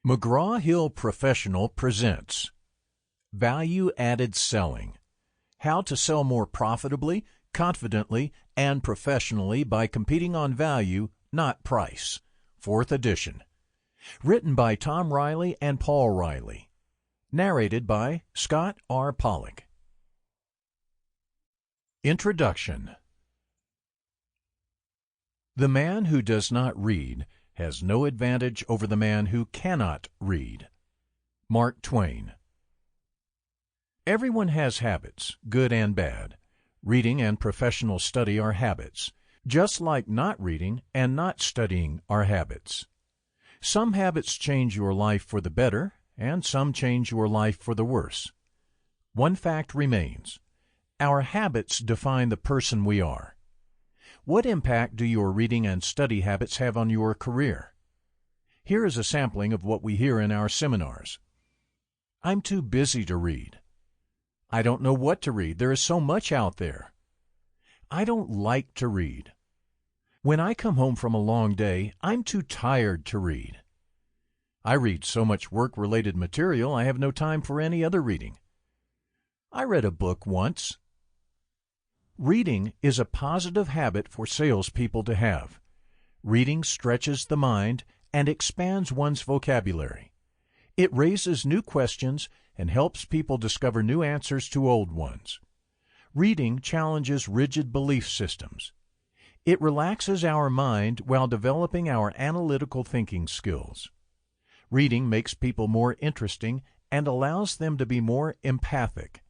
McGraw-Hill Professional presents Value-Added Selling: How to Sell More Profitably, Confidently, and Professionally by Competing on Value, Not Price. 4th edition. Written by Tom Reilly and Paul Reilly. Narrated by Scott R. Pollak. Introduction. The man who does not read has no advantage over the man who cannot read. Mark Twain. Everyone has habits, good and bad. Reading and professional study are habits, just like not reading and not studying are habits. Some habits change your life for the better, and some change your life for the worse. One fact remains: our habits define the person we are. What impact do your reading and study habits have on your career? Here is a sampling of what we hear in our seminars. I'm too busy to read. I don't know what to read. There is so much out there. I don't like to read. When I come home from a long day, I'm too tired to read. I read so much work-related material, I have no time for any other reading. I read a book once. Reading is a positive habit for salespeople to have. Reading stretches the mind and expands one's vocabulary. It raises new questions and helps people discover new answers to old ones. Reading challenges rigid belief systems. It relaxes our mind while developing our analytical thinking skills. Reading makes people more interesting and allows them to be more empathic.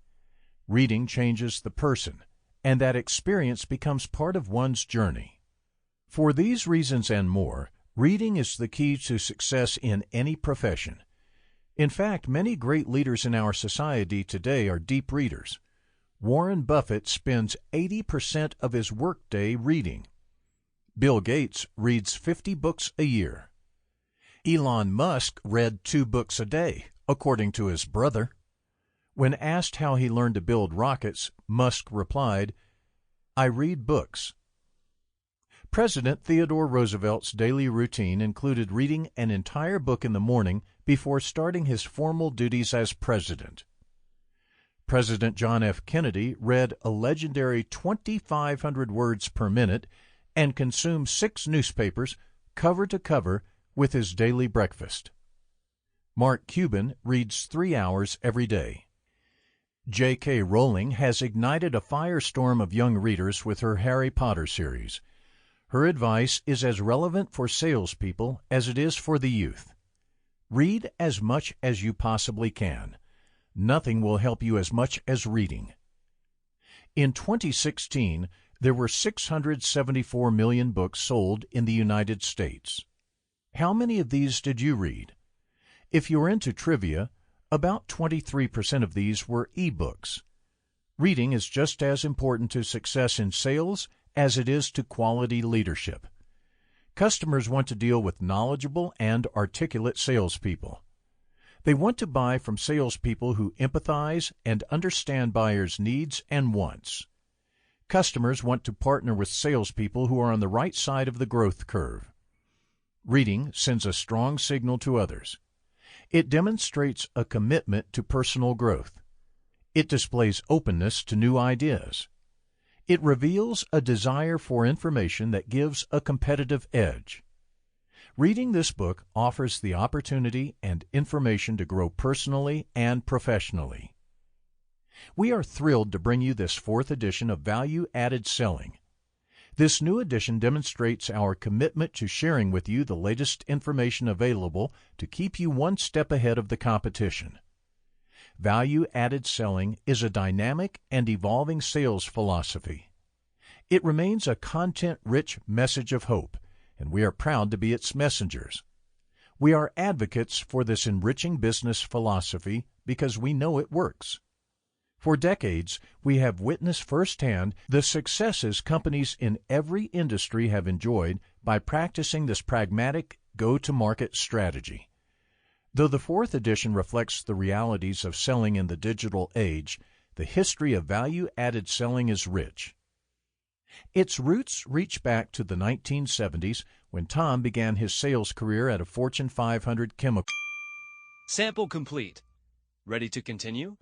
Reading changes the person, and that experience becomes part of one's journey. For these reasons and more, reading is the key to success in any profession. In fact, many great leaders in our society today are deep readers. Warren Buffett spends 80% of his workday reading. Bill Gates reads 50 books a year. Elon Musk read 2 books a day, according to his brother. When asked how he learned to build rockets, Musk replied, "I read books." President Theodore Roosevelt's daily routine included reading an entire book in the morning before starting his formal duties as president. President John F. Kennedy read a legendary 2,500 words per minute and consumed 6 newspapers, cover to cover, with his daily breakfast. Mark Cuban reads 3 hours every day. J.K. Rowling has ignited a firestorm of young readers with her Harry Potter series. Her advice is as relevant for salespeople as it is for the youth. Read as much as you possibly can. Nothing will help you as much as reading. In 2016, there were 674 million books sold in the United States. How many of these did you read? If you're into trivia, about 23% of these were e-books. Reading is just as important to success in sales as it is to quality leadership. Customers want to deal with knowledgeable and articulate salespeople. They want to buy from salespeople who empathize and understand buyers' needs and wants. Customers want to partner with salespeople who are on the right side of the growth curve. Reading sends a strong signal to others. It demonstrates a commitment to personal growth. It displays openness to new ideas. It reveals a desire for information that gives a competitive edge. Reading this book offers the opportunity and information to grow personally and professionally. We are thrilled to bring you this 4th edition of Value-Added Selling. This new edition demonstrates our commitment to sharing with you the latest information available to keep you one step ahead of the competition. Value-added selling is a dynamic and evolving sales philosophy. It remains a content-rich message of hope, and we are proud to be its messengers. We are advocates for this enriching business philosophy because we know it works. For decades, we have witnessed firsthand the successes companies in every industry have enjoyed by practicing this pragmatic go-to-market strategy. Though the 4th edition reflects the realities of selling in the digital age, the history of value-added selling is rich. Its roots reach back to the 1970s when Tom began his sales career at a Fortune 500 chemical Sample complete. Ready to continue?